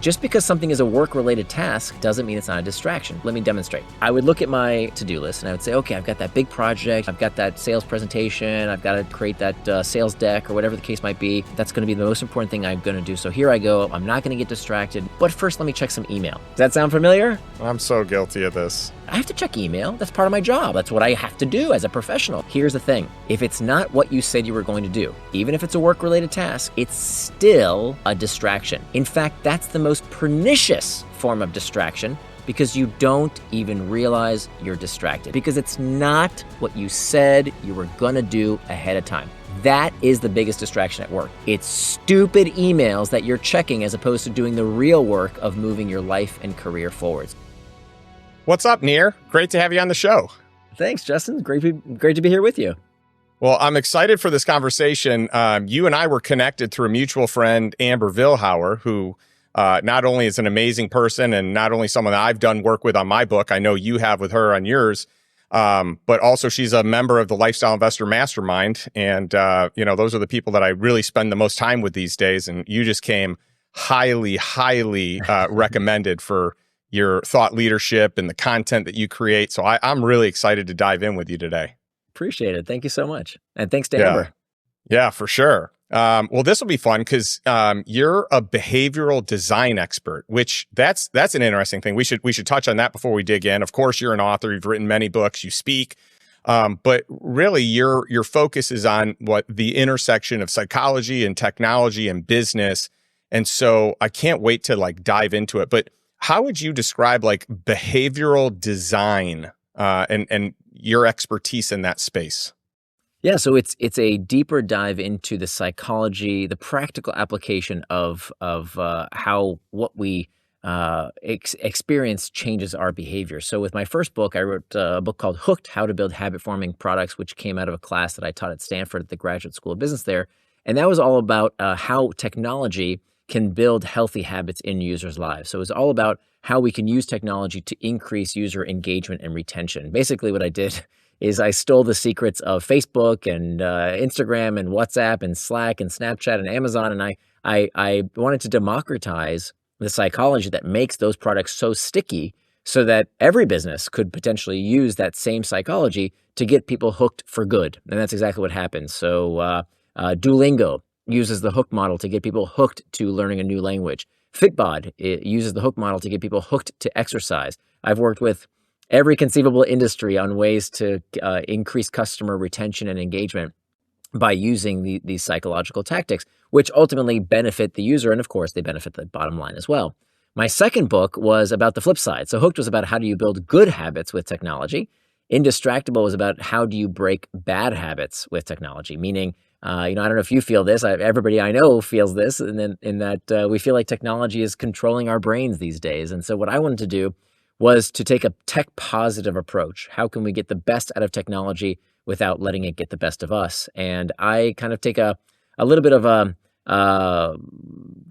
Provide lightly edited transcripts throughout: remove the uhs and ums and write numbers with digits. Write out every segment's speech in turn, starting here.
Just because something is a work-related task doesn't mean it's not a distraction. Let me demonstrate. I would look at my to-do list and I would say, okay, I've got that big project, I've got that sales presentation, I've got to create that sales deck or whatever the case might be. That's going to be the most important thing I'm going to do. So here I go. I'm not going to get distracted. But first, let me check some email. Does that sound familiar? I'm so guilty of this. I have to check email. That's part of my job. That's what I have to do as a professional. Here's the thing. If it's not what you said you were going to do, even if it's a work-related task, it's still a distraction. In fact, that's the most pernicious form of distraction because you don't even realize you're distracted because it's not what you said you were going to do ahead of time. That is the biggest distraction at work. It's stupid emails that you're checking as opposed to doing the real work of moving your life and career forwards. What's up, Nir? Great to have you on the show. Thanks, Justin. Great to be here with you. Well, I'm excited for this conversation. You and I were connected through a mutual friend, Amber Vilhauer, who not only is an amazing person and not only someone that I've done work with on my book, I know you have with her on yours, but also she's a member of the Lifestyle Investor Mastermind. And, those are the people that I really spend the most time with these days. And you just came highly recommended for your thought leadership and the content that you create. So I'm really excited to dive in with you today. Appreciate it. Thank you so much. And thanks to Amber. Yeah, for sure. Well, this will be fun because you're a behavioral design expert, which that's an interesting thing. We should touch on that before we dig in. Of course, you're an author. You've written many books. You speak. But really, your focus is on what the intersection of psychology and technology and business. And so I can't wait to dive into it. But how would you describe behavioral design and your expertise in that space? Yeah, so it's a deeper dive into the psychology, the practical application of how what we experience changes our behavior. So with my first book, I wrote a book called Hooked: How to Build Habit-Forming Products, which came out of a class that I taught at Stanford at the Graduate School of Business there. And that was all about how technology can build healthy habits in users' lives. So it's all about how we can use technology to increase user engagement and retention. Basically, what I did is I stole the secrets of Facebook and Instagram and WhatsApp and Slack and Snapchat and Amazon, and I wanted to democratize the psychology that makes those products so sticky so that every business could potentially use that same psychology to get people hooked for good. And that's exactly what happens. So Duolingo uses the hook model to get people hooked to learning a new language. Fitbod uses the hook model to get people hooked to exercise. I've worked with every conceivable industry on ways to increase customer retention and engagement by using these psychological tactics, which ultimately benefit the user. And of course, they benefit the bottom line as well. My second book was about the flip side. So Hooked was about how do you build good habits with technology. Indistractable was about how do you break bad habits with technology, meaning I don't know if you feel this. Everybody I know feels this, and then in that we feel like technology is controlling our brains these days. And so what I wanted to do was to take a tech positive approach. How can we get the best out of technology without letting it get the best of us? And I kind of take a little bit of a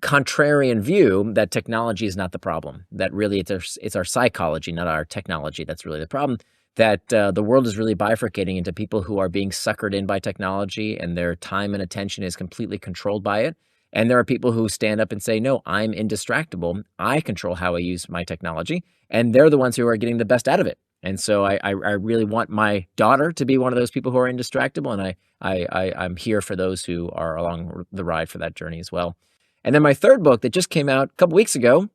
contrarian view that technology is not the problem. That really it's our psychology, not our technology, that's really the problem. That the world is really bifurcating into people who are being suckered in by technology and their time and attention is completely controlled by it. And there are people who stand up and say, no, I'm indistractable. I control how I use my technology. And they're the ones who are getting the best out of it. And so I really want my daughter to be one of those people who are indistractable. And I'm here for those who are along the ride for that journey as well. And then my third book that just came out a couple weeks ago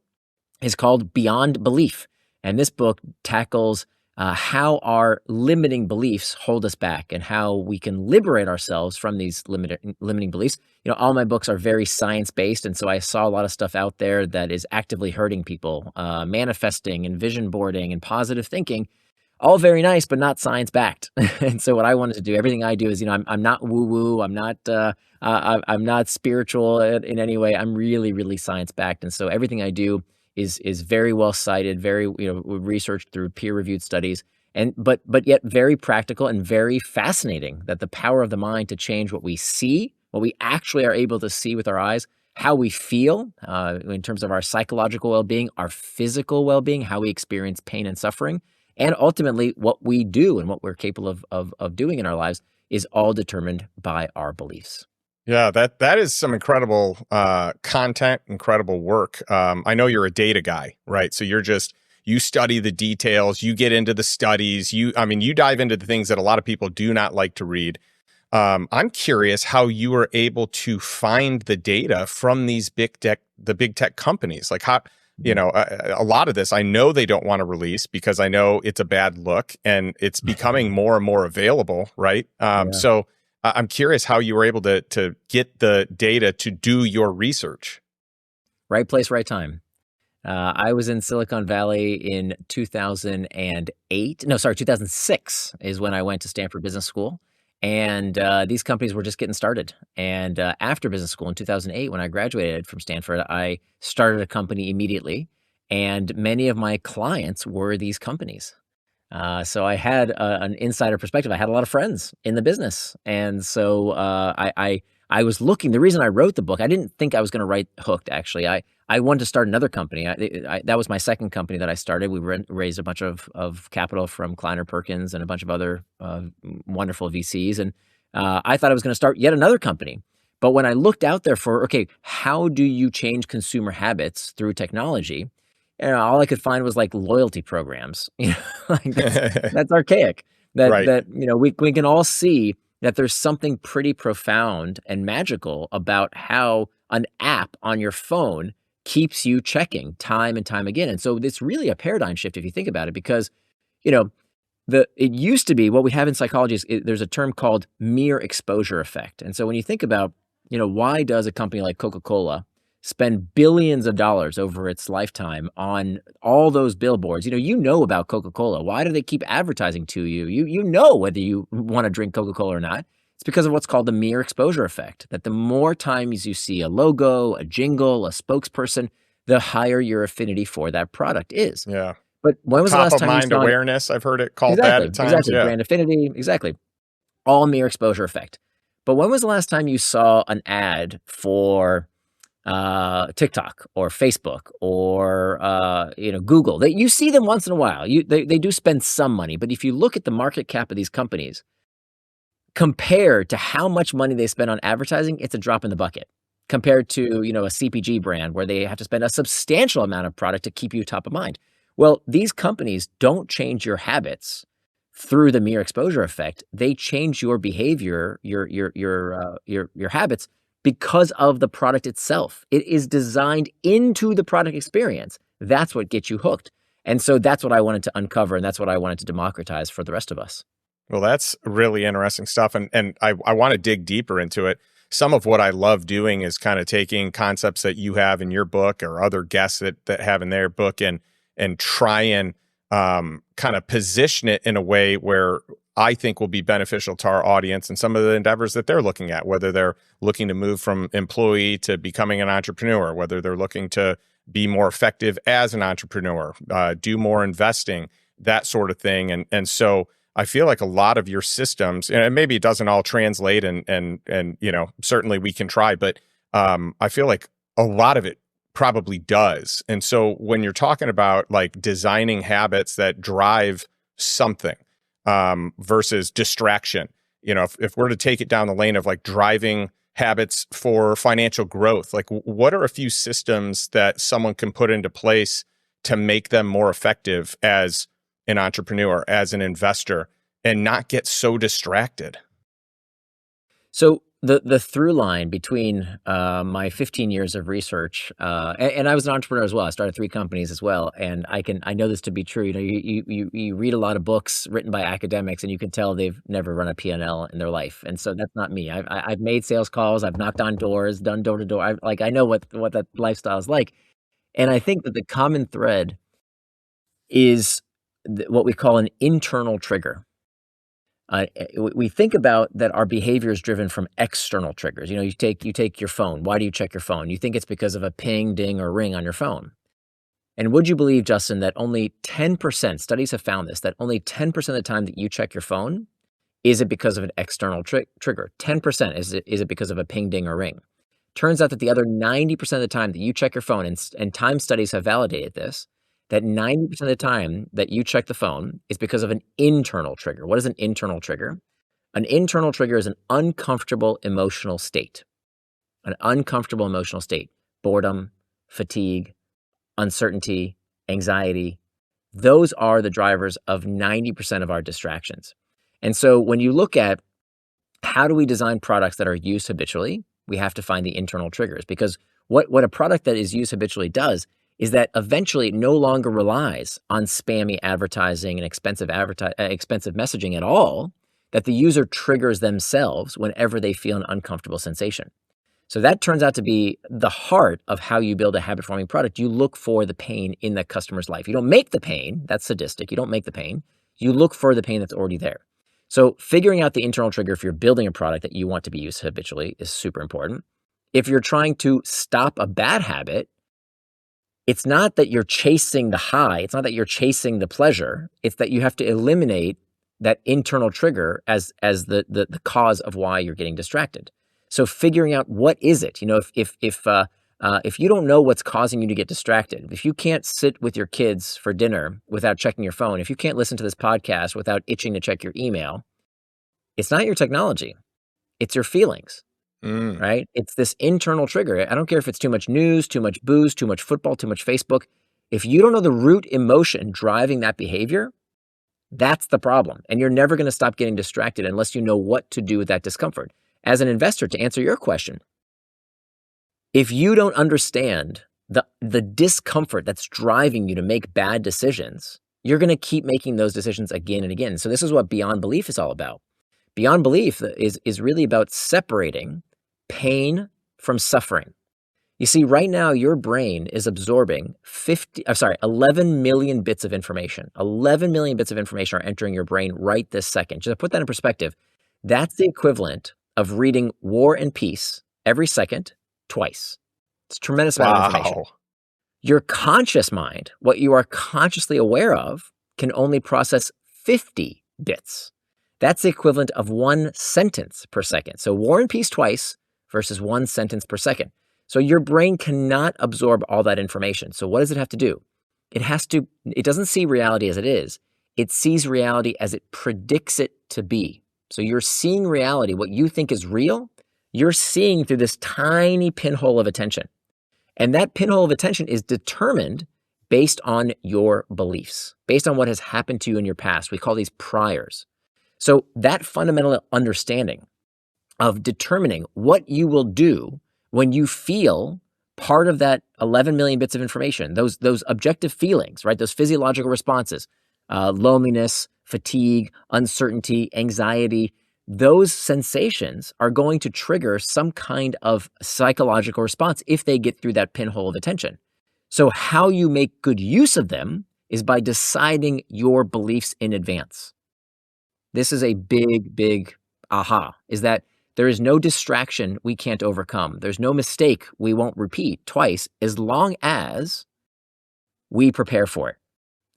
is called Beyond Belief. And this book tackles how our limiting beliefs hold us back and how we can liberate ourselves from these limiting beliefs. All my books are very science-based, and so I saw a lot of stuff out there that is actively hurting people, manifesting and vision boarding and positive thinking, all very nice, but not science-backed. And so what I wanted to do, everything I do is, I'm not woo-woo, I'm not spiritual in any way. I'm really, really science-backed, and so everything I do is very well cited, very researched through peer-reviewed studies, but yet very practical and very fascinating. That the power of the mind to change what we see, what we actually are able to see with our eyes, how we feel in terms of our psychological well-being, our physical well-being, how we experience pain and suffering, and ultimately what we do and what we're capable of doing in our lives is all determined by our beliefs. Yeah, that is some incredible content, incredible work. I know you're a data guy, right? So you study the details, you get into the studies, I mean, you dive into the things that a lot of people do not like to read. I'm curious how you were able to find the data from the big tech companies. Like how, Mhm. a lot of this, I know they don't want to release because I know it's a bad look and it's becoming more and more available, right? Yeah. So I'm curious how you were able to get the data to do your research. Right place, right time. I was in Silicon Valley in 2008. No, sorry, 2006 is when I went to Stanford Business School. And these companies were just getting started. And after business school in 2008, when I graduated from Stanford, I started a company immediately. And many of my clients were these companies. So I had an insider perspective. I had a lot of friends in the business, and so I was looking. The reason I wrote the book, I didn't think I was going to write Hooked. Actually, I wanted to start another company. That was my second company that I started. We raised a bunch of capital from Kleiner Perkins and a bunch of other wonderful VCs, and I thought I was going to start yet another company. But when I looked out there for, okay, how do you change consumer habits through technology? And all I could find was like loyalty programs. Like that's archaic. Right. We can all see that there's something pretty profound and magical about how an app on your phone keeps you checking time and time again. And so it's really a paradigm shift if you think about it, because you know it used to be what we have in psychology is there's a term called mere exposure effect. And so when you think about, why does a company like Coca-Cola spend billions of dollars over its lifetime on all those billboards? You know about Coca-Cola. Why do they keep advertising to you? You know whether you want to drink Coca-Cola or not. It's because of what's called the mere exposure effect, that the more times you see a logo, a jingle, a spokesperson, the higher your affinity for that product is. Yeah. But when was the Top last of time you mind saw an awareness. I've heard it called that Exactly, at times. exactly. Yeah. Brand affinity, exactly. All mere exposure effect. But when was the last time you saw an ad for TikTok or Facebook or Google? You see them once in a while. They do spend some money, but if you look at the market cap of these companies compared to how much money they spend on advertising, it's a drop in the bucket. Compared to a CPG brand where they have to spend a substantial amount of product to keep you top of mind. Well, these companies don't change your habits through the mere exposure effect. They change your behavior, your habits because of the product itself. It is designed into the product experience. That's what gets you hooked. And so that's what I wanted to uncover, and that's what I wanted to democratize for the rest of us. Well, that's really interesting stuff. And I want to dig deeper into it. Some of what I love doing is kind of taking concepts that you have in your book or other guests that have in their book and try and kind of position it in a way where I think will be beneficial to our audience and some of the endeavors that they're looking at, whether they're looking to move from employee to becoming an entrepreneur, whether they're looking to be more effective as an entrepreneur, do more investing, that sort of thing. And so I feel like a lot of your systems, and maybe it doesn't all translate, and certainly we can try, but I feel like a lot of it probably does. And so when you're talking about like designing habits that drive something versus distraction, if we're to take it down the lane of like driving habits for financial growth, like what are a few systems that someone can put into place to make them more effective as an entrepreneur, as an investor, and not get so distracted? So the through line between my 15 years of research, and I was an entrepreneur as well. I started 3 companies as well, and I know this to be true. You read a lot of books written by academics, and you can tell they've never run a P&L in their life. And so that's not me. I've made sales calls, I've knocked on doors, done door to door. I know what that lifestyle is like, and I think that the common thread is what we call an internal trigger. We think about that our behavior is driven from external triggers. You take your phone. Why do you check your phone? You think it's because of a ping, ding, or ring on your phone. And would you believe, Justin, that only 10%, studies have found this, that only 10% of the time that you check your phone, is it because of an external trigger? 10% is it because of a ping, ding, or ring? Turns out that the other 90% of the time that you check your phone, and time studies have validated this, that 90% of the time that you check the phone is because of an internal trigger. What is an internal trigger? An internal trigger is an uncomfortable emotional state. an uncomfortable emotional state, boredom, fatigue, uncertainty, anxiety. Those are the drivers of 90% of our distractions. And so when you look at how do we design products that are used habitually, we have to find the internal triggers, because what a product that is used habitually does is that eventually it no longer relies on spammy advertising and expensive messaging at all, that the user triggers themselves whenever they feel an uncomfortable sensation. So that turns out to be the heart of how you build a habit-forming product. You look for the pain in the customer's life. You don't make the pain. That's sadistic. You don't make the pain. You look for the pain that's already there. So figuring out the internal trigger if you're building a product that you want to be used habitually is super important. If you're trying to stop a bad habit, it's not that you're chasing the high. It's not that you're chasing the pleasure. It's that you have to eliminate that internal trigger as the cause of why you're getting distracted. So figuring out what is it, if you don't know what's causing you to get distracted, if you can't sit with your kids for dinner without checking your phone, if you can't listen to this podcast without itching to check your email, it's not your technology, it's your feelings, right? It's this internal trigger. I don't care if it's too much news, too much booze, too much football, too much Facebook. If you don't know the root emotion driving that behavior, that's the problem. And you're never going to stop getting distracted unless you know what to do with that discomfort. As an investor, to answer your question, if you don't understand the discomfort that's driving you to make bad decisions, you're going to keep making those decisions again and again. So this is what Beyond Belief is all about. Beyond Belief is really about separating pain from suffering. You see, right now, your brain is absorbing 11 million bits of information. 11 million bits of information are entering your brain right this second. Just to put that in perspective, that's the equivalent of reading War and Peace every second, twice. It's a tremendous amount of information. Your conscious mind, what you are consciously aware of, can only process 50 bits. That's the equivalent of 1 sentence per second. So War and Peace twice versus 1 sentence per second. So your brain cannot absorb all that information. So what does it have to do? It doesn't see reality as it is. It sees reality as it predicts it to be. So you're seeing reality, what you think is real, you're seeing through this tiny pinhole of attention. And that pinhole of attention is determined based on your beliefs, based on what has happened to you in your past. We call these priors. So that fundamental understanding of determining what you will do when you feel part of that 11 million bits of information, those objective feelings, right? Those physiological responses, loneliness, fatigue, uncertainty, anxiety, those sensations are going to trigger some kind of psychological response if they get through that pinhole of attention. So how you make good use of them is by deciding your beliefs in advance. This is a big, big aha, is that there is no distraction we can't overcome. There's no mistake we won't repeat twice as long as we prepare for it.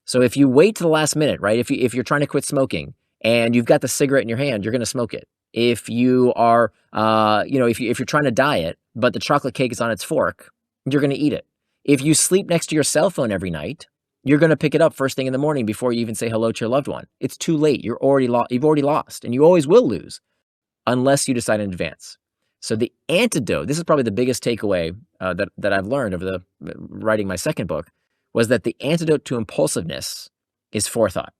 So if you wait to the last minute, right? If you're trying to quit smoking and you've got the cigarette in your hand, you're going to smoke it. If you are, if you're trying to diet, but the chocolate cake is on its fork, you're going to eat it. If you sleep next to your cell phone every night, you're going to pick it up first thing in the morning before you even say hello to your loved one. It's too late. You've already lost, and you always will lose unless you decide in advance. So the antidote, this is probably the biggest takeaway that I've learned over writing my second book, was that the antidote to impulsiveness is forethought.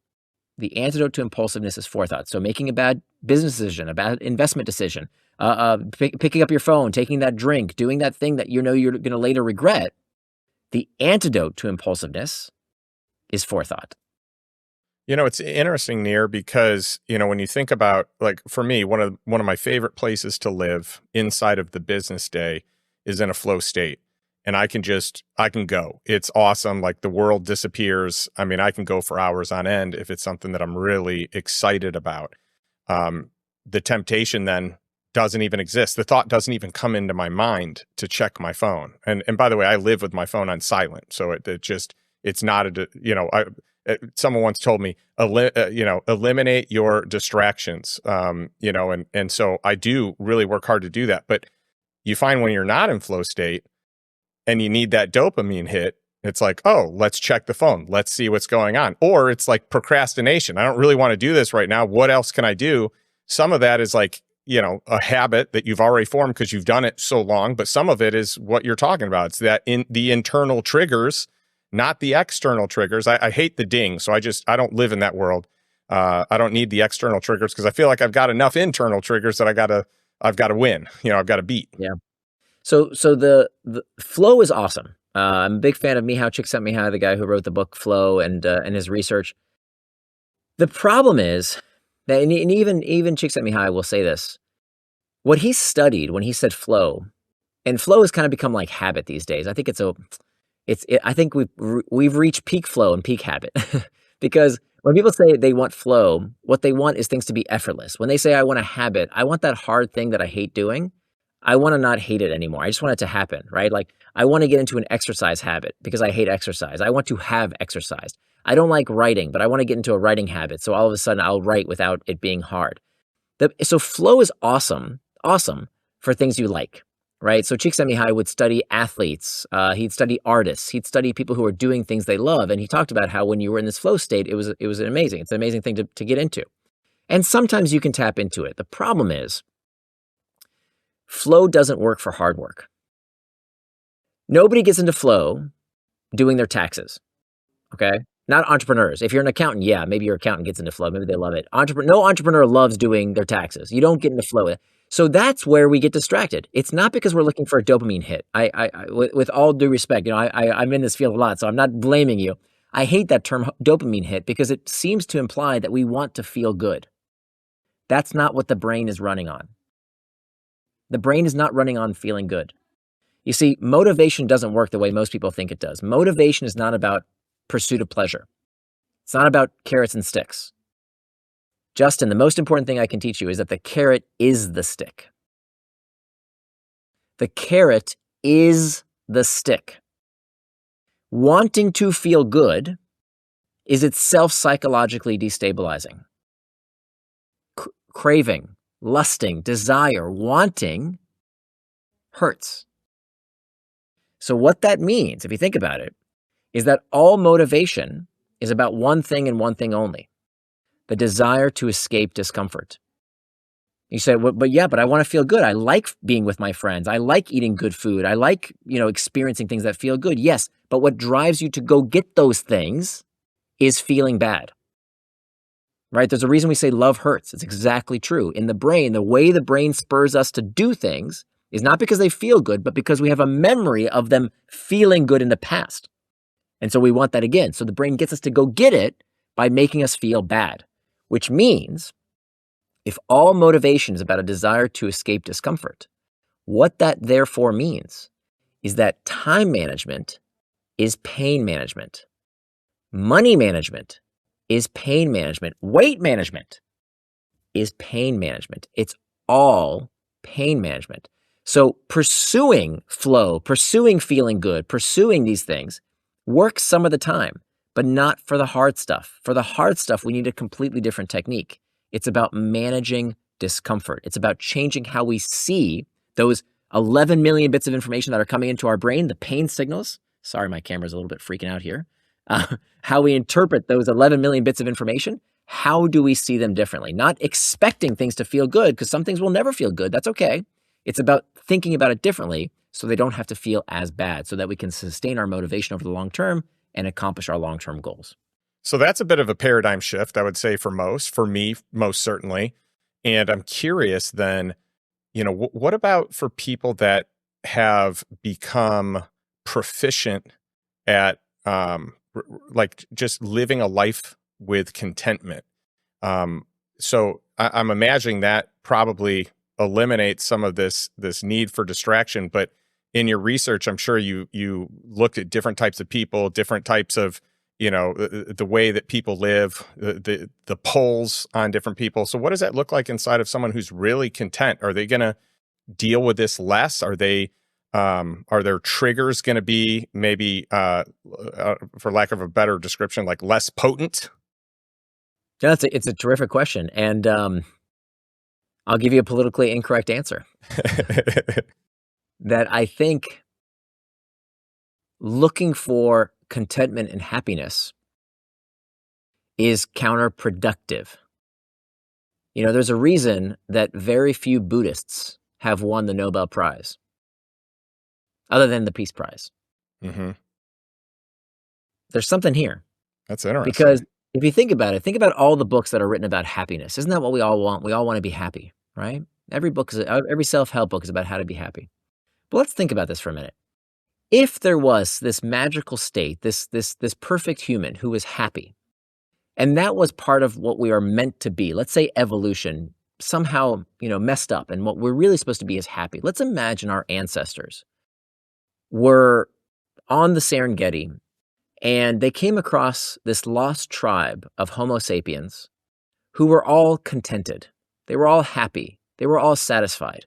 The antidote to impulsiveness is forethought. So making a bad business decision, a bad investment decision, picking up your phone, taking that drink, doing that thing that you know you're going to later regret, the antidote to impulsiveness is forethought. It's interesting, Nir, because, when you think about, like, for me, one of my favorite places to live inside of the business day is in a flow state. And I can go. It's awesome. Like, the world disappears. I mean, I can go for hours on end if it's something that I'm really excited about. The temptation then doesn't even exist. The thought doesn't even come into my mind to check my phone. And by the way, I live with my phone on silent. So it's not someone once told me, eliminate your distractions, and so I do really work hard to do that. But you find when you're not in flow state and you need that dopamine hit, it's like, oh, let's check the phone. Let's see what's going on. Or it's like procrastination. I don't really want to do this right now. What else can I do? Some of that is like, a habit that you've already formed because you've done it so long, but some of it is what you're talking about. It's that in the internal triggers, not the external triggers. I hate the ding, so I don't live in that world. I don't need the external triggers because I feel like I've got enough internal triggers that I've got to win. I've got to beat. Yeah. So the flow is awesome. I'm a big fan of Mihaly Csikszentmihalyi, the guy who wrote the book Flow, and his research. The problem is that, and even Csikszentmihalyi will say this, what he studied when he said flow, and flow has kind of become like habit these days. I think I think we've reached peak flow and peak habit because when people say they want flow, what they want is things to be effortless. When they say I want a habit, I want that hard thing that I hate doing. I want to not hate it anymore. I just want it to happen, right? Like I want to get into an exercise habit because I hate exercise. I want to have exercised. I don't like writing, but I want to get into a writing habit. So all of a sudden I'll write without it being hard. So flow is awesome for things you like, right? So Csikszentmihalyi would study athletes. He'd study artists. He'd study people who are doing things they love. And he talked about how when you were in this flow state, it was amazing. It's an amazing thing to get into. And sometimes you can tap into it. The problem is flow doesn't work for hard work. Nobody gets into flow doing their taxes, okay? Not entrepreneurs. If you're an accountant, yeah, maybe your accountant gets into flow. Maybe they love it. No entrepreneur loves doing their taxes. You don't get into flow. So that's where we get distracted. It's not because we're looking for a dopamine hit. With all due respect, I'm in this field a lot, so I'm not blaming you. I hate that term dopamine hit because it seems to imply that we want to feel good. That's not what the brain is running on. The brain is not running on feeling good. You see, motivation doesn't work the way most people think it does. Motivation is not about pursuit of pleasure. It's not about carrots and sticks. Justin, the most important thing I can teach you is that the carrot is the stick. The carrot is the stick. Wanting to feel good is itself psychologically destabilizing. Craving, lusting, desire, wanting hurts. So what that means, if you think about it, is that all motivation is about one thing and one thing only: the desire to escape discomfort. You say, well, but I want to feel good. I like being with my friends. I like eating good food. I like, experiencing things that feel good. Yes, but what drives you to go get those things is feeling bad. Right? There's a reason we say love hurts. It's exactly true. In the brain, the way the brain spurs us to do things is not because they feel good, but because we have a memory of them feeling good in the past. And so we want that again. So the brain gets us to go get it by making us feel bad, which means if all motivation is about a desire to escape discomfort, what that therefore means is that time management is pain management. Money management is pain management. Weight management is pain management. It's all pain management. So pursuing flow, pursuing feeling good, pursuing these things works some of the time, but not for the hard stuff. For the hard stuff, we need a completely different technique. It's about managing discomfort. It's about changing how we see those 11 million bits of information that are coming into our brain, the pain signals. Sorry, my camera's a little bit freaking out here. How we interpret those 11 million bits of information. How do we see them differently? Not expecting things to feel good, because some things will never feel good. That's okay. It's about thinking about it differently so they don't have to feel as bad, so that we can sustain our motivation over the long term and accomplish our long-term goals. So that's a bit of a paradigm shift, I would say, for me, most certainly. And I'm curious then, what about for people that have become proficient at like just living a life with contentment? So I'm imagining that probably eliminates some of this need for distraction. But in your research, I'm sure you looked at different types of people, different types of the way that people live, the polls on different people. So what does that look like inside of someone who's really content? Are they going to deal with this less? Are their triggers going to be maybe, for lack of a better description, like less potent? Yeah, it's a terrific question. And I'll give you a politically incorrect answer. That I think looking for contentment and happiness is counterproductive. There's a reason that very few Buddhists have won the Nobel Prize, other than the Peace Prize. Mm-hmm. There's something here. That's interesting. Because if you think about it, think about all the books that are written about happiness. Isn't that what we all want? We all want to be happy, right? Every self-help book is about how to be happy. But let's think about this for a minute. If there was this magical state, this perfect human who was happy, and that was part of what we are meant to be, let's say evolution somehow, messed up, and what we're really supposed to be is happy. Let's imagine our ancestors were on the Serengeti, and they came across this lost tribe of Homo sapiens who were all contented. They were all happy. They were all satisfied.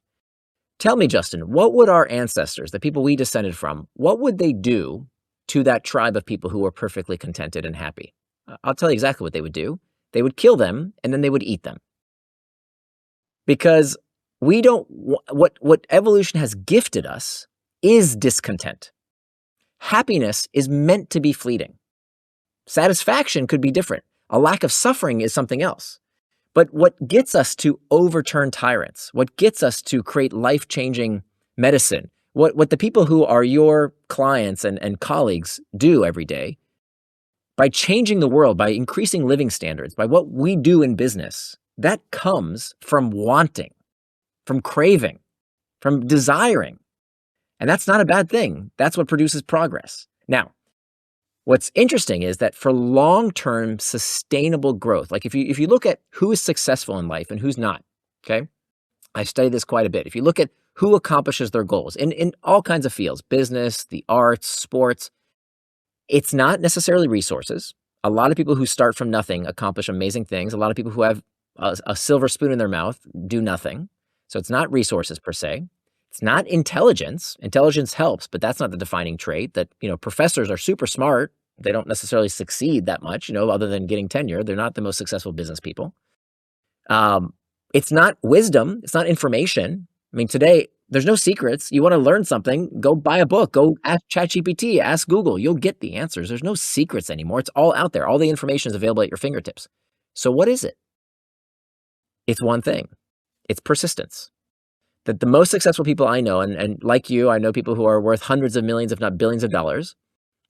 Tell me, Justin, what would our ancestors, the people we descended from, what would they do to that tribe of people who were perfectly contented and happy? I'll tell you exactly what they would do. They would kill them, and then they would eat them. Because what evolution has gifted us is discontent. Happiness is meant to be fleeting. Satisfaction could be different. A lack of suffering is something else. But what gets us to overturn tyrants, what gets us to create life-changing medicine, what the people who are your clients and colleagues do every day, by changing the world, by increasing living standards, by what we do in business, that comes from wanting, from craving, from desiring. And that's not a bad thing. That's what produces progress. Now, what's interesting is that for long-term sustainable growth, like if you look at who is successful in life and who's not, okay? I've studied this quite a bit. If you look at who accomplishes their goals in all kinds of fields, business, the arts, sports, it's not necessarily resources. A lot of people who start from nothing accomplish amazing things. A lot of people who have a silver spoon in their mouth do nothing. So it's not resources per se. It's not intelligence. Intelligence helps, but that's not the defining trait. That, professors are super smart. They don't necessarily succeed that much, other than getting tenure. They're not the most successful business people. It's not wisdom. It's not information. I mean, today, there's no secrets. You want to learn something, go buy a book. Go ask ChatGPT, ask Google. You'll get the answers. There's no secrets anymore. It's all out there. All the information is available at your fingertips. So what is it? It's one thing. It's persistence. That the most successful people I know, and like you, I know people who are worth hundreds of millions, if not billions of dollars.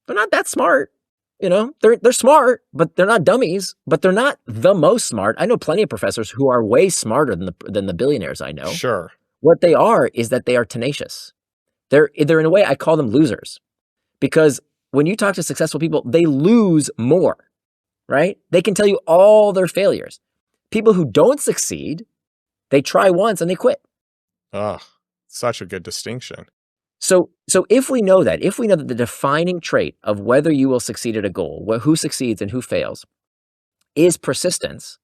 They're not that smart. They're smart, but they're not dummies, but they're not the most smart. I know plenty of professors who are way smarter than the billionaires I know. Sure. What they are is that they are tenacious. They're in a way, I call them losers, because when you talk to successful people, they lose more, right? They can tell you all their failures. People who don't succeed, they try once and they quit. Oh, such a good distinction. So if we know that the defining trait of whether you will succeed at a goal, who succeeds and who fails, is persistence,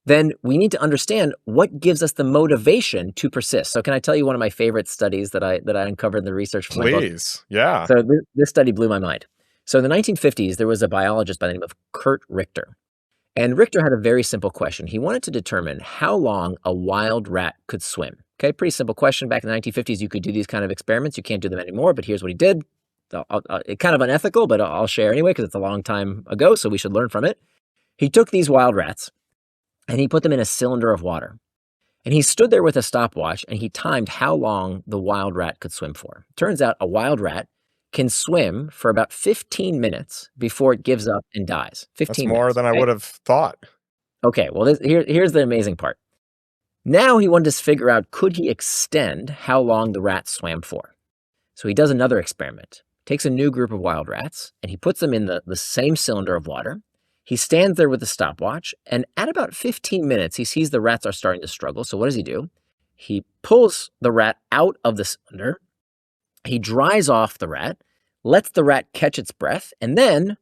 then we need to understand what gives us the motivation to persist. So can I tell you one of my favorite studies that I uncovered in the research for my book? Please, yeah. So this study blew my mind. So in the 1950s, there was a biologist by the name of Kurt Richter. And Richter had a very simple question. He wanted to determine how long a wild rat could swim. Okay, pretty simple question. Back in the 1950s, you could do these kind of experiments. You can't do them anymore, but here's what he did. It's kind of unethical, but I'll share anyway because it's a long time ago, so we should learn from it. He took these wild rats and he put them in a cylinder of water. And he stood there with a stopwatch and he timed how long the wild rat could swim for. Turns out a wild rat can swim for about 15 minutes before it gives up and dies. 15 That's more minutes, than okay? I would have thought. Okay, well, here's the amazing part. Now he wanted to figure out, could he extend how long the rat swam for? So he does another experiment, takes a new group of wild rats, and he puts them in the same cylinder of water. He stands there with the stopwatch, and at about 15 minutes, he sees the rats are starting to struggle. So what does he do? He pulls the rat out of the cylinder. He dries off the rat, lets the rat catch its breath, and then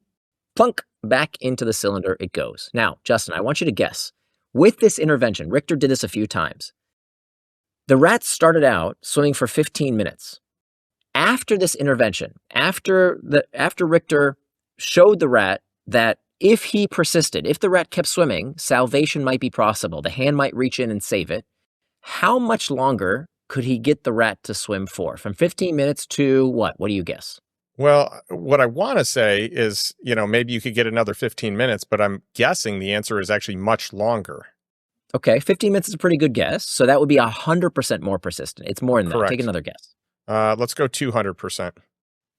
plunk, back into the cylinder it goes. Now, Justin, I want you to guess. With this intervention, Richter did this a few times. The rats started out swimming for 15 minutes. After this intervention, after Richter showed the rat that if he persisted, if the rat kept swimming, salvation might be possible. The hand might reach in and save it. How much longer could he get the rat to swim for? From 15 minutes to what? What do you guess? Well, what I want to say is, maybe you could get another 15 minutes, but I'm guessing the answer is actually much longer. Okay, 15 minutes is a pretty good guess. So that would be 100% more persistent. It's more than that. Take Correct. another guess. Let's go 200%.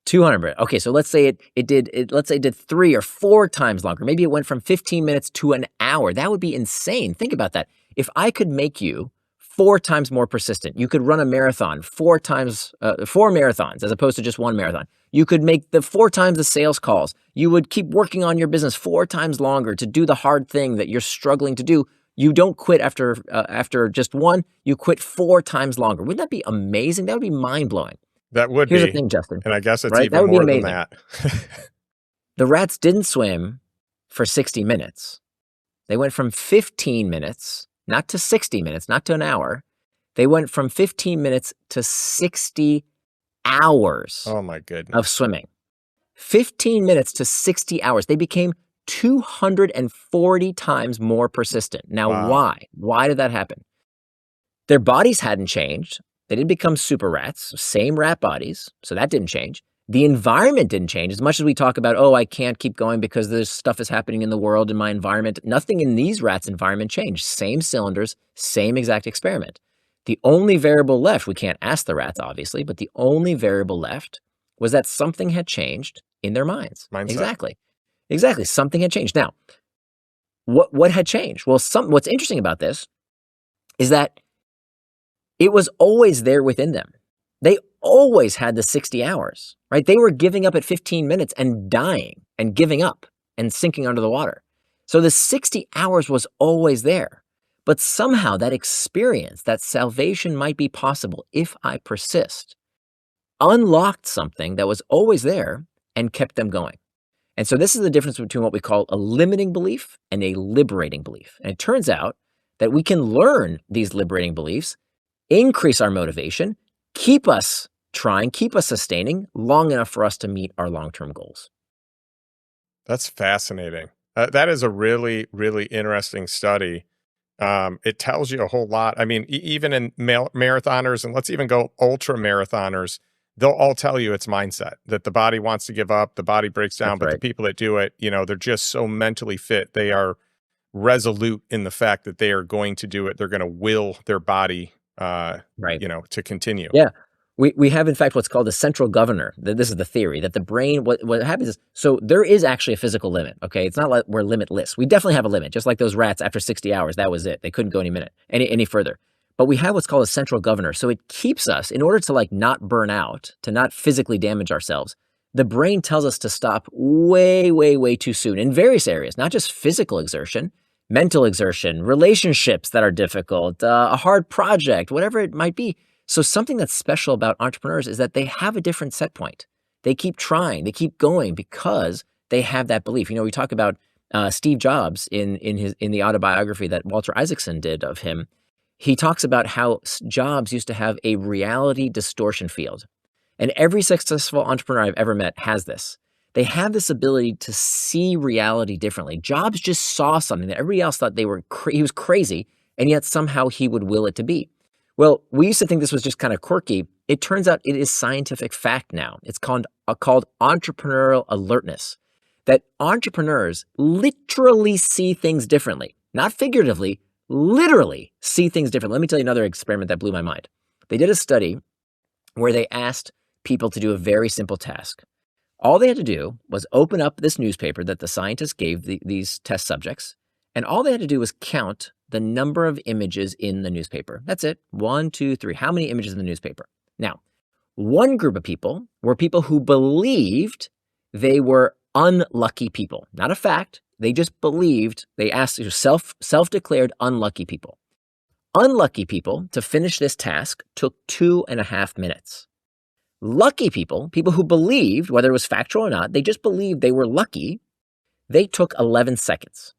200. Okay, so let's say let's say it did 3 or 4 times longer. Maybe it went from 15 minutes to an hour. That would be insane. Think about that. If I could make you 4 times more persistent, you could run a marathon 4 times, 4 marathons as opposed to just 1 marathon. You could make the 4 times the sales calls. You would keep working on your business 4 times longer to do the hard thing that you're struggling to do. You don't quit after just 1. You quit 4 times longer. Wouldn't that be amazing? That would be mind blowing. That would Here's be. the thing, Justin, And I guess it's right? That even would be more than amazing. that. The rats didn't swim for 60 minutes. They went from 15 minutes, not to 60 minutes, not to an hour. They went from 15 minutes to 60 hours Oh my goodness. of swimming. 15 minutes to 60 hours. They became 240 times more persistent. Now, Wow. why? Why did that happen? Their bodies hadn't changed. They didn't become super rats, same rat bodies, so that didn't change. The environment didn't change. As much as we talk about, oh, I can't keep going because this stuff is happening in the world, in my environment, nothing in these rats' environment changed. Same cylinders, same exact experiment. The only variable left, we can't ask the rats, obviously, but the only variable left was that something had changed in their minds. Mindset. Exactly. Something had changed. Now, what had changed? Well, what's interesting about this is that it was always there within them. They always had the 60 hours, right? They were giving up at 15 minutes and dying and giving up and sinking under the water. So the 60 hours was always there. But somehow that experience, that salvation might be possible if I persist, unlocked something that was always there and kept them going. And so this is the difference between what we call a limiting belief and a liberating belief. And it turns out that we can learn these liberating beliefs, increase our motivation, keep us trying, keep us sustaining long enough for us to meet our long-term goals. That's fascinating. That is a really, really interesting study. It tells you a whole lot. I mean, even in marathoners, and let's even go ultra marathoners, they'll all tell you it's mindset, that the body wants to give up, the body breaks down, That's but the right. people that do it, they're just so mentally fit. They are resolute in the fact that they are going to do it. They're going to will their body, Right. to continue. Yeah. We have, in fact, what's called a central governor. This is the theory that the brain, what happens is, so there is actually a physical limit, okay? It's not like we're limitless. We definitely have a limit, just like those rats after 60 hours, that was it. They couldn't go any further. But we have what's called a central governor. So it keeps us, in order to not burn out, to not physically damage ourselves, the brain tells us to stop way, way, way too soon in various areas, not just physical exertion, mental exertion, relationships that are difficult, a hard project, whatever it might be. So something that's special about entrepreneurs is that they have a different set point. They keep trying, they keep going because they have that belief. We talk about Steve Jobs in the autobiography that Walter Isaacson did of him. He talks about how Jobs used to have a reality distortion field. And every successful entrepreneur I've ever met has this. They have this ability to see reality differently. Jobs just saw something that everybody else thought he was crazy, and yet somehow he would will it to be. Well, we used to think this was just kind of quirky. It turns out it is scientific fact now. It's called entrepreneurial alertness, that entrepreneurs literally see things differently, not figuratively, literally see things differently. Let me tell you another experiment that blew my mind. They did a study where they asked people to do a very simple task. All they had to do was open up this newspaper that the scientists gave these test subjects, and all they had to do was count the number of images in the newspaper. That's it. 1, 2, 3. How many images in the newspaper? Now, one group of people were people who believed they were unlucky people. Not a fact. They just believed. They asked self-declared unlucky people. Unlucky people, to finish this task, took 2.5 minutes. Lucky people who believed, whether it was factual or not, they just believed they were lucky, they took 11 seconds.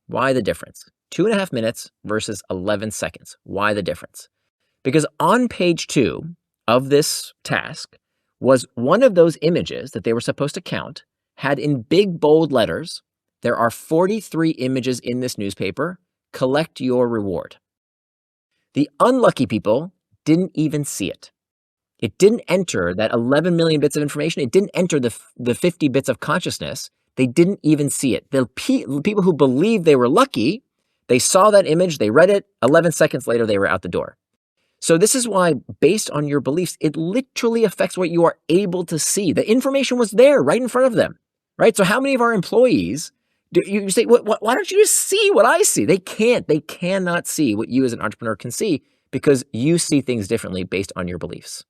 Why the difference? 2.5 minutes versus 11 seconds. Why the difference? Because on page 2 of this task was one of those images that they were supposed to count, had in big bold letters, there are 43 images in this newspaper, collect your reward. The unlucky people didn't even see it. It didn't enter that 11 million bits of information. It didn't enter the 50 bits of consciousness. They didn't even see it. The people who believed they were lucky, They saw that image, they read it, 11 seconds later, they were out the door. So this is why, based on your beliefs, it literally affects what you are able to see. The information was there right in front of them, right? So how many of our employees, do you say, why don't you just see what I see? They can't. They cannot see what you as an entrepreneur can see because you see things differently based on your beliefs.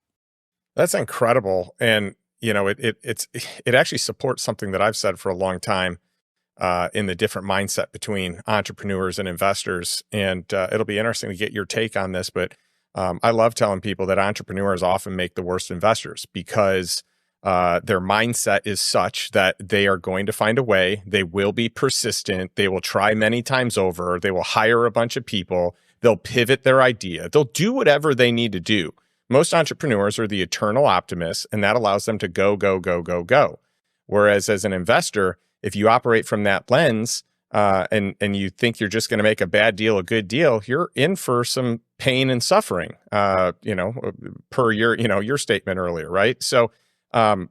That's incredible. And, it actually supports something that I've said for a long time in the different mindset between entrepreneurs and investors. And it'll be interesting to get your take on this, but I love telling people that entrepreneurs often make the worst investors because their mindset is such that they are going to find a way. They will be persistent. They will try many times over. They will hire a bunch of people. They'll pivot their idea. They'll do whatever they need to do. Most entrepreneurs are the eternal optimists, and that allows them to go, go, go, go, go. Whereas as an investor, if you operate from that lens, and you think you're just going to make a bad deal a good deal, you're in for some pain and suffering, per your statement earlier, right? So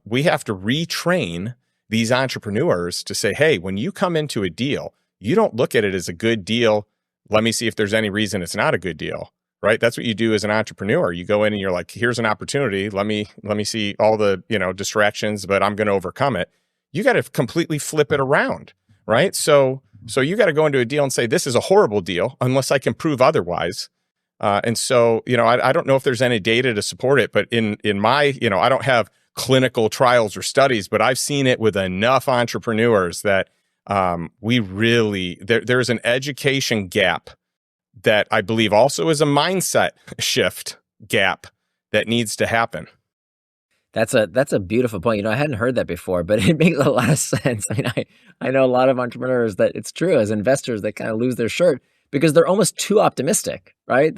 we have to retrain these entrepreneurs to say, hey, when you come into a deal, you don't look at it as a good deal. Let me see if there's any reason it's not a good deal, right? That's what you do as an entrepreneur. You go in and you're like, here's an opportunity. Let me see all the, distractions, but I'm going to overcome it. You got to completely flip it around, right? So you got to go into a deal and say, this is a horrible deal unless I can prove otherwise. And so, I don't know if there's any data to support it, but in my, I don't have clinical trials or studies, but I've seen it with enough entrepreneurs that there's an education gap that I believe also is a mindset shift gap that needs to happen. That's a beautiful point. I hadn't heard that before, but it makes a lot of sense. I mean, I know a lot of entrepreneurs that it's true as investors, they kind of lose their shirt because they're almost too optimistic, right?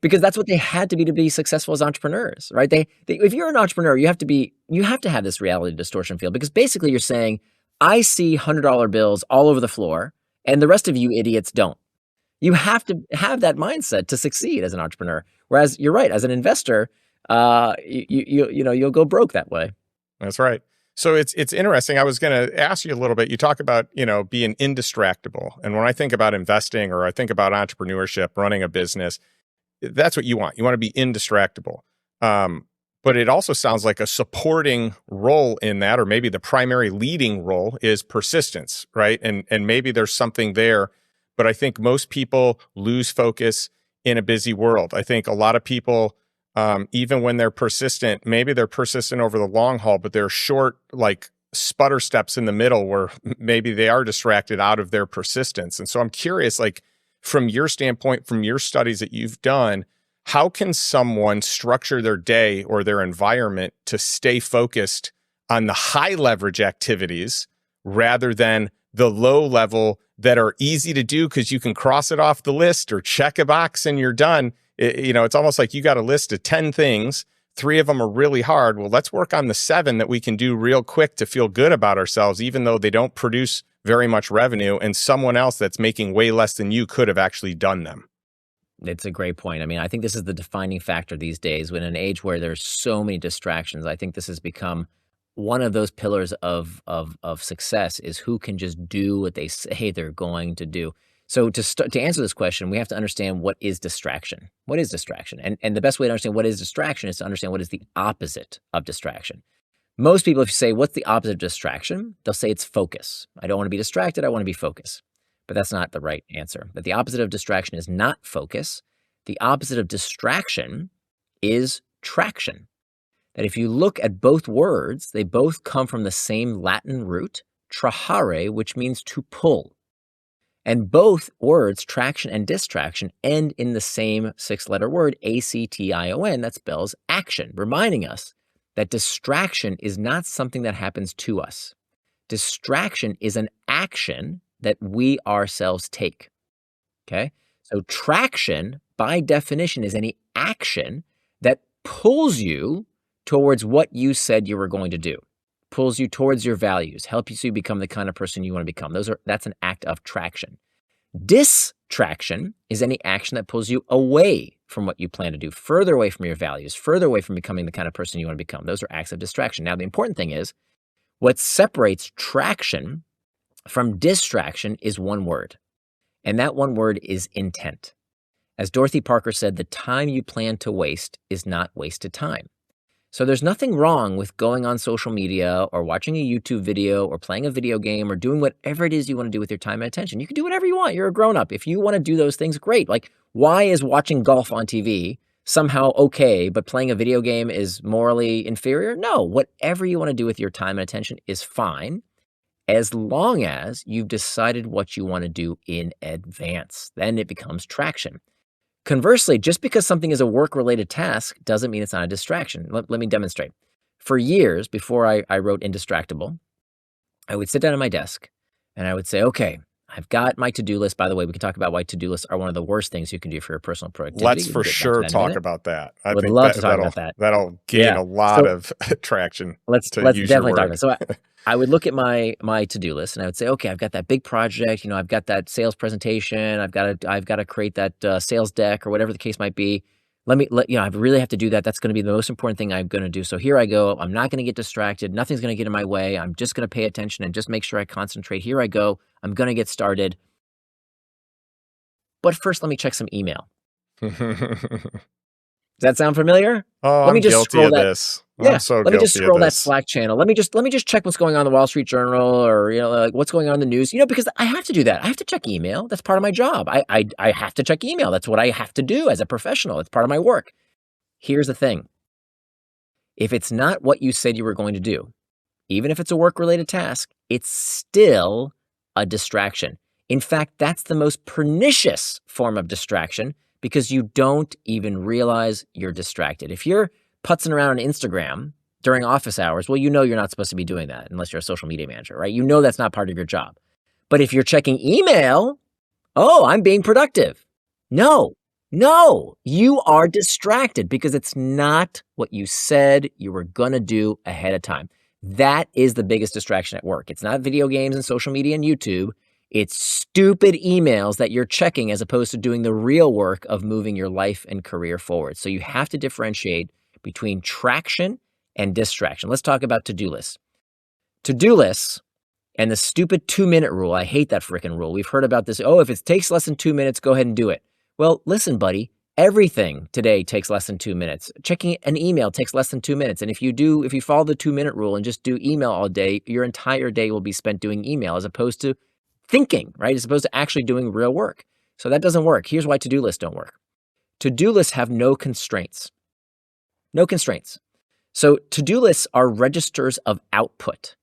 Because that's what they had to be successful as entrepreneurs, right? If you're an entrepreneur, you have to have this reality distortion field because basically you're saying, I see $100 bills all over the floor and the rest of you idiots don't. You have to have that mindset to succeed as an entrepreneur. Whereas you're right, as an investor, you'll go broke that way. That's right. So it's interesting. I was going to ask you a little bit. You talk about, being indistractable. And when I think about investing or I think about entrepreneurship, running a business, that's what you want. You want to be indistractable. But it also sounds like a supporting role in that, or maybe the primary leading role is persistence, right? And maybe there's something there. But I think most people lose focus in a busy world. I think a lot of people, even when they're persistent, maybe they're persistent over the long haul, but they're short, like sputter steps in the middle where maybe they are distracted out of their persistence. And so I'm curious, like from your standpoint, from your studies that you've done, how can someone structure their day or their environment to stay focused on the high leverage activities rather than the low level that are easy to do because you can cross it off the list or check a box and you're done? It's almost like you got a list of 10 things. 3 of them are really hard. Well, let's work on the 7 that we can do real quick to feel good about ourselves, even though they don't produce very much revenue and someone else that's making way less than you could have actually done them. It's a great point. I mean, I think this is the defining factor these days in an age where there's so many distractions. I think this has become one of those pillars of success is who can just do what they say they're going to do. So to answer this question, we have to understand what is distraction. What is distraction? And the best way to understand what is distraction is to understand what is the opposite of distraction. Most people, if you say, what's the opposite of distraction? They'll say it's focus. I don't want to be distracted. I want to be focused. But that's not the right answer. But the opposite of distraction is not focus. The opposite of distraction is traction. That if you look at both words, they both come from the same Latin root, trahare, which means to pull. And both words, traction and distraction, end in the same 6-letter word, A-C-T-I-O-N, that spells action, reminding us that distraction is not something that happens to us. Distraction is an action that we ourselves take, okay? So traction, by definition, is any action that pulls you towards what you said you were going to do, pulls you towards your values, helps you become the kind of person you want to become. That's an act of traction. Distraction is any action that pulls you away from what you plan to do, further away from your values, further away from becoming the kind of person you want to become. Those are acts of distraction. Now, the important thing is what separates traction from distraction is one word. And that one word is intent. As Dorothy Parker said, the time you plan to waste is not wasted time. So there's nothing wrong with going on social media or watching a YouTube video or playing a video game or doing whatever it is you want to do with your time and attention. You can do whatever you want. You're a grown-up. If you want to do those things, great. Like, why is watching golf on TV somehow okay, but playing a video game is morally inferior? No, whatever you want to do with your time and attention is fine, as long as you've decided what you want to do in advance. Then it becomes traction. Conversely, just because something is a work-related task doesn't mean it's not a distraction. Let me demonstrate. For years, before I wrote Indistractable, I would sit down at my desk and I would say, okay, I've got my to-do list. By the way, we can talk about why to-do lists are one of the worst things you can do for your personal productivity. Let's for sure talk about that. I would think love to talk about that. That'll gain a lot of traction. Let's definitely talk about it. So I would look at my to-do list and I would say, okay, I've got that big project. I've got that sales presentation. I've got to create that sales deck or whatever the case might be. I really have to do that. That's going to be the most important thing I'm going to do. So here I go. I'm not going to get distracted. Nothing's going to get in my way. I'm just going to pay attention and just make sure I concentrate. Here I go. I'm going to get started. But first, let me check some email. Does that sound familiar? Oh, I'm guilty of this. Yeah, let me just scroll that Slack channel. Let me just check what's going on in the Wall Street Journal or like what's going on in the news. Because I have to do that. I have to check email. That's part of my job. I have to check email. That's what I have to do as a professional. It's part of my work. Here's the thing. If it's not what you said you were going to do, even if it's a work-related task, it's still a distraction. In fact, that's the most pernicious form of distraction because you don't even realize you're distracted. If you're putzing around on Instagram during office hours, well, you're not supposed to be doing that unless you're a social media manager, right? That's not part of your job. But if you're checking email, oh, I'm being productive. No, you are distracted because it's not what you said you were going to do ahead of time. That is the biggest distraction at work. It's not video games and social media and YouTube. It's stupid emails that you're checking as opposed to doing the real work of moving your life and career forward. So you have to differentiate between traction and distraction. Let's talk about to-do lists. To-do lists and the stupid 2-minute rule. I hate that freaking rule. We've heard about this. Oh, if it takes less than 2 minutes, go ahead and do it. Well, listen, buddy, everything today takes less than 2 minutes. Checking an email takes less than 2 minutes. And if you follow the 2-minute rule and just do email all day, your entire day will be spent doing email as opposed to thinking, right? As opposed to actually doing real work. So that doesn't work. Here's why to-do lists don't work. To-do lists have no constraints. No constraints. So to-do lists are registers of output.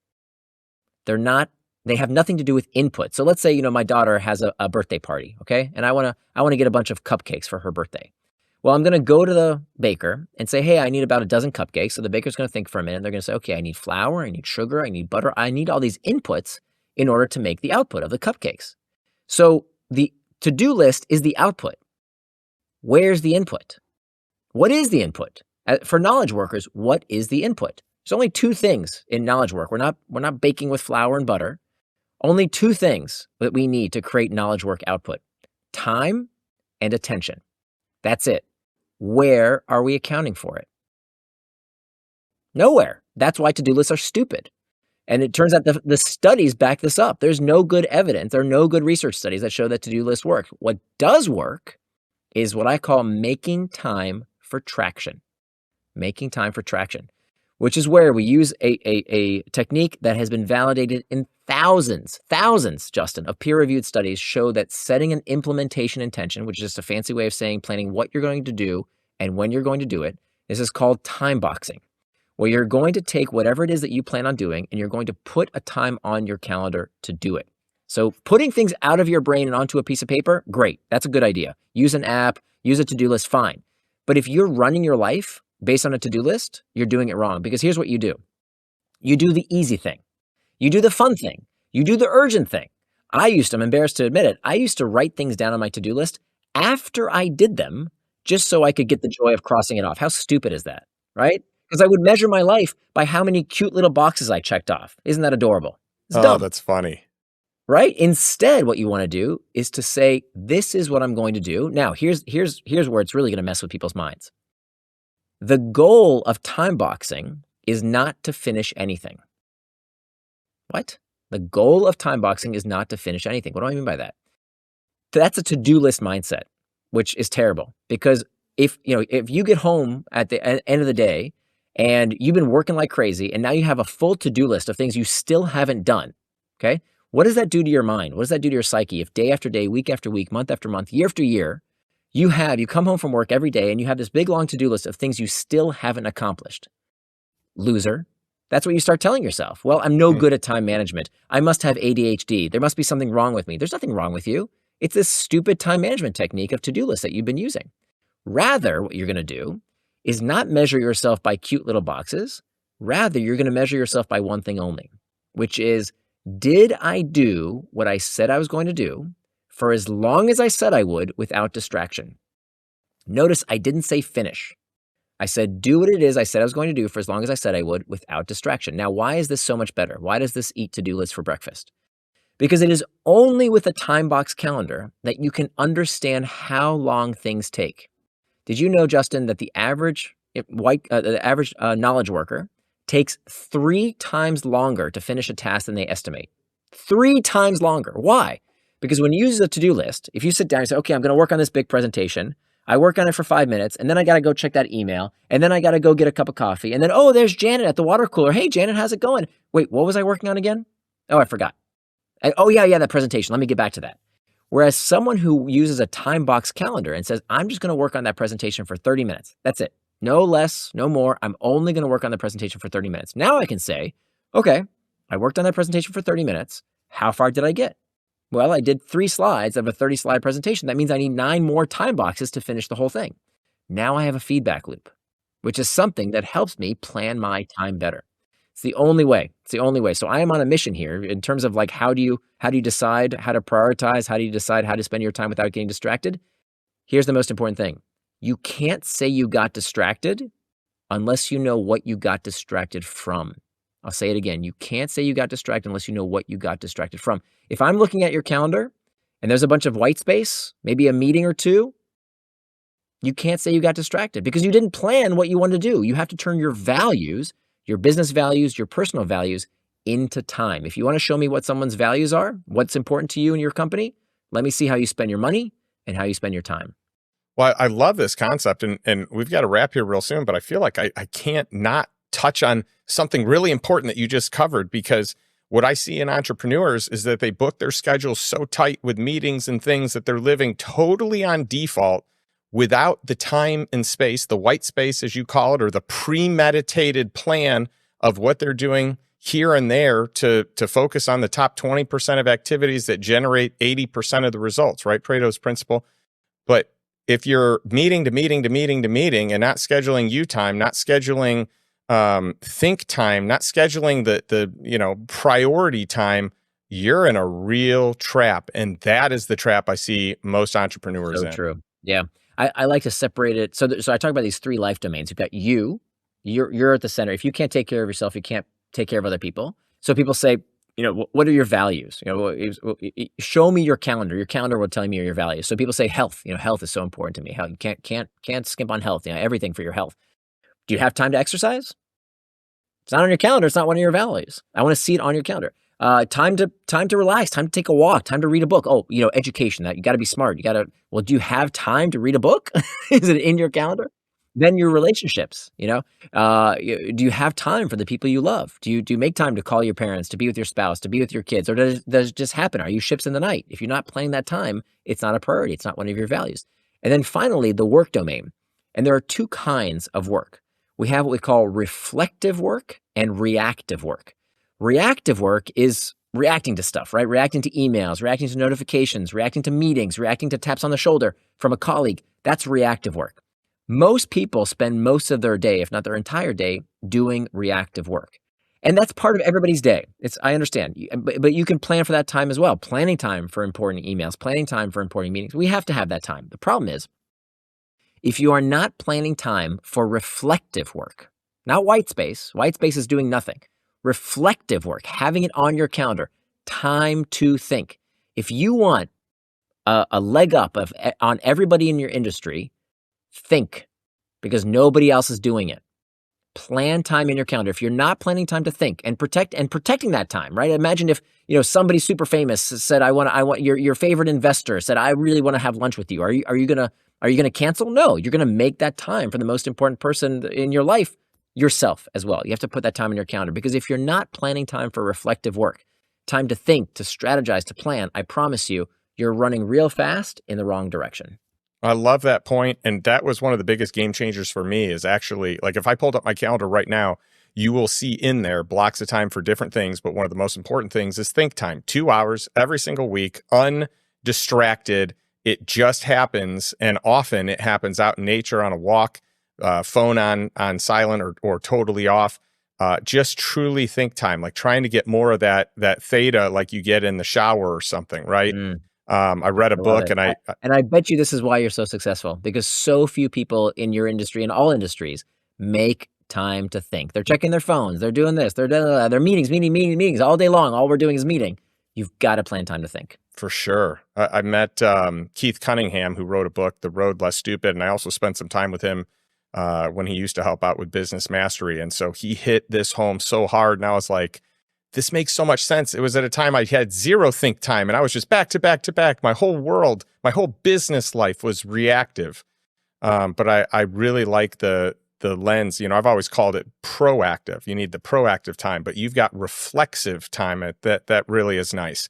They have nothing to do with input. So let's say, my daughter has a birthday party, okay? And I want to get a bunch of cupcakes for her birthday. Well, I'm going to go to the baker and say, hey, I need about a dozen cupcakes. So the baker's going to think for a minute. They're going to say, okay, I need flour, I need sugar, I need butter. I need all these inputs in order to make the output of the cupcakes. So the to-do list is the output. Where's the input? What is the input? For knowledge workers, what is the input? There's only two things in knowledge work. We're not baking with flour and butter. Only two things that we need to create knowledge work output: time and attention. That's it. Where are we accounting for it? Nowhere. That's why to-do lists are stupid. And it turns out the studies back this up. There's no good evidence. There are no good research studies that show that to-do lists work. What does work is what I call making time for traction. Making time for traction, which is where we use a technique that has been validated in thousands, Justin, of peer-reviewed studies show that setting an implementation intention, which is just a fancy way of saying planning what you're going to do and when you're going to do it, this is called time boxing, where you're going to take whatever it is that you plan on doing and you're going to put a time on your calendar to do it. So putting things out of your brain and onto a piece of paper, great. That's a good idea. Use an app, use a to-do list, fine. But if you're running your life based on a to-do list, you're doing it wrong, because here's what you do. You do the easy thing. You do the fun thing. You do the urgent thing. I'm embarrassed to admit it, I used to write things down on my to-do list after I did them just so I could get the joy of crossing it off. How stupid is that, right? Because I would measure my life by how many cute little boxes I checked off. Isn't that adorable? It's dumb. That's funny. Right? Instead, what you want to do is to say, this is what I'm going to do. Now, here's where it's really going to mess with people's minds. The goal of time boxing is not to finish anything. What? The goal of time boxing is not to finish anything. What do I mean by that? That's a to-do list mindset, which is terrible, because if you get home at the end of the day and you've been working like crazy and now you have a full to-do list of things you still haven't done, okay? What does that do to your mind? What does that do to your psyche if day after day, week after week, month after month, year after year, you come home from work every day and you have this big long to-do list of things you still haven't accomplished? Loser. That's what you start telling yourself. Well, I'm no good at time management. I must have ADHD. There must be something wrong with me. There's nothing wrong with you. It's this stupid time management technique of to-do lists that you've been using. Rather, what you're going to do is not measure yourself by cute little boxes. Rather, you're going to measure yourself by one thing only, which is, did I do what I said I was going to do for as long as I said I would without distraction? Notice I didn't say finish. I said, do what it is I said I was going to do for as long as I said I would without distraction. Now, why is this so much better? Why does this eat to-do list for breakfast? Because it is only with a time box calendar that you can understand how long things take. Did you know, Justin, that the average knowledge worker takes 3 times longer to finish a task than they estimate? 3 times longer. Why? Because when you use a to-do list, if you sit down and say, okay, I'm going to work on this big presentation, I work on it for 5 minutes, and then I got to go check that email, and then I got to go get a cup of coffee, and then, oh, there's Janet at the water cooler. Hey, Janet, how's it going? Wait, what was I working on again? Oh, I forgot. Oh, yeah, that presentation. Let me get back to that. Whereas someone who uses a time box calendar and says, I'm just going to work on that presentation for 30 minutes. That's it. No less, no more. I'm only going to work on the presentation for 30 minutes. Now I can say, okay, I worked on that presentation for 30 minutes. How far did I get? Well, I did 3 slides of a 30-slide presentation. That means I need 9 more time boxes to finish the whole thing. Now I have a feedback loop, which is something that helps me plan my time better. It's the only way. It's the only way. So I am on a mission here in terms of like, how do you decide how to prioritize? How do you decide how to spend your time without getting distracted? Here's the most important thing. You can't say you got distracted unless you know what you got distracted from. I'll say it again. You can't say you got distracted unless you know what you got distracted from. If I'm looking at your calendar and there's a bunch of white space, maybe a meeting or two, you can't say you got distracted because you didn't plan what you wanted to do. You have to turn your values, your business values, your personal values into time. If you want to show me what someone's values are, what's important to you and your company, let me see how you spend your money and how you spend your time. Well, I love this concept, and we've got to wrap here real soon, but I feel like I can't not touch on something really important that you just covered, because what I see in entrepreneurs is that they book their schedules so tight with meetings and things that they're living totally on default without the time and space, the white space, as you call it, or the premeditated plan of what they're doing here and there to focus on the top 20% of activities that generate 80% of the results, right? Pareto's principle. But if you're meeting to meeting to meeting to meeting and not scheduling you time, not scheduling think time, not scheduling the priority time, you're in a real trap. And that is the trap I see most entrepreneurs in. So true. Yeah. I like to separate it. So I talk about these 3 life domains. You've got you're at the center. If you can't take care of yourself, you can't take care of other people. So people say, what are your values? Show me your calendar. Your calendar will tell me your values. So people say health. Health is so important to me. How you can't skimp on health. Everything for your health. Do you have time to exercise? It's not on your calendar. It's not one of your values. I want to see it on your calendar. Time to relax. Time to take a walk. Time to read a book. Oh, education. That you got to be smart. Well, do you have time to read a book? Is it in your calendar? Then your relationships. Do you have time for the people you love? Do you make time to call your parents, to be with your spouse, to be with your kids, or does it just happen? Are you ships in the night? If you're not planning that time, it's not a priority. It's not one of your values. And then finally, the work domain. And there are 2 kinds of work. We have what we call reflective work and reactive work. Reactive work is reacting to stuff, right? Reacting to emails, reacting to notifications, reacting to meetings, reacting to taps on the shoulder from a colleague. That's reactive work. Most people spend most of their day, if not their entire day, doing reactive work. And that's part of everybody's day. I understand, but you can plan for that time as well. Planning time for important emails, planning time for important meetings. We have to have that time. The problem is, if you are not planning time for reflective work, not white space is doing nothing. Reflective work, having it on your calendar, time to think. If you want a leg up on everybody in your industry, think, because nobody else is doing it. Plan time in your calendar. If you're not planning time to think and protecting that time, right? Imagine if, somebody super famous said, I want your favorite investor said, I really want to have lunch with you. Are you gonna cancel? No, you're gonna make that time for the most important person in your life, yourself as well. You have to put that time in your calendar, because if you're not planning time for reflective work, time to think, to strategize, to plan, I promise you're running real fast in the wrong direction. I love that point. And that was one of the biggest game changers for me, is actually, like, if I pulled up my calendar right now, you will see in there blocks of time for different things. But one of the most important things is think time, 2 hours every single week, undistracted. It just happens. And often it happens out in nature, on a walk, phone on silent or totally off. Just truly think time, like trying to get more of that theta like you get in the shower or something, right? I read a book and I bet you this is why you're so successful, because so few people in your industry and all industries make time to think. They're checking their phones. They're doing this. They're meetings all day long. All we're doing is meeting. You've got to plan time to think. For sure. I met Keith Cunningham, who wrote a book, The Road Less Stupid. And I also spent some time with him when he used to help out with business mastery. And so he hit this home so hard. And I was like, this makes so much sense. It was at a time I had zero think time, and I was just back to back to back. My whole world, my whole business life was reactive. But I really like the lens. I've always called it proactive. You need the proactive time, but you've got reflexive time. That really is nice.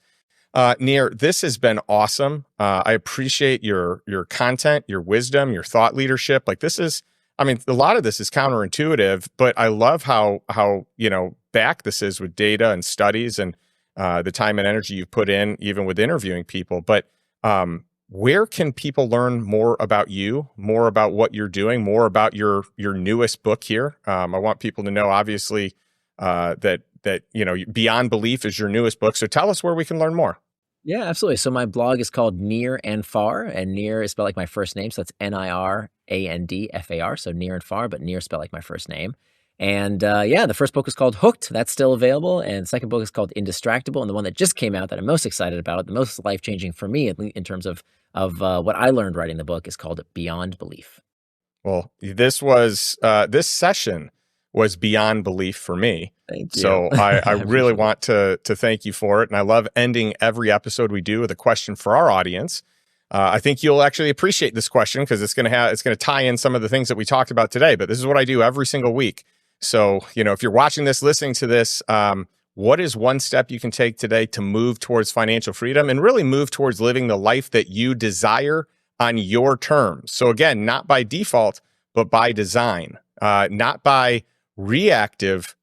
Nir, this has been awesome. I appreciate your content, your wisdom, your thought leadership. Like, a lot of this is counterintuitive, but I love how back this is with data and studies, and the time and energy you've put in, even with interviewing people. But where can people learn more about you, more about what you're doing, more about your newest book here? I want people to know, obviously, that Beyond Belief is your newest book. So tell us where we can learn more. Yeah, absolutely. So my blog is called Nir and Far, and Nir is spelled like my first name. So that's NIRANDFAR. So Nir and Far, but Nir spelled like my first name. And the first book is called Hooked. That's still available. And the second book is called Indistractable. And the one that just came out that I'm most excited about, the most life-changing for me in terms of what I learned writing the book, is called Beyond Belief. Well, this session was beyond belief for me. Thank you. So I really want to thank you for it. And I love ending every episode we do with a question for our audience. I think you'll actually appreciate this question, because it's going to tie in some of the things that we talked about today. But this is what I do every single week. So, if you're watching this, listening to this, what is one step you can take today to move towards financial freedom and really move towards living the life that you desire on your terms? So again, not by default, but by design, not by reactive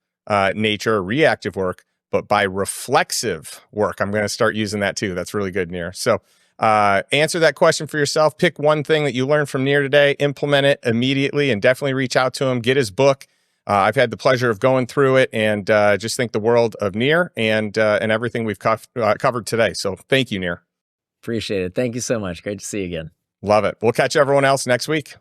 nature, reactive work, but by reflexive work. I'm going to start using that too. That's really good, Nir. So answer that question for yourself. Pick one thing that you learned from Nir today, implement it immediately, and definitely reach out to him. Get his book. I've had the pleasure of going through it, and just think the world of Nir and everything we've covered today. So thank you, Nir. Appreciate it. Thank you so much. Great to see you again. Love it. We'll catch everyone else next week.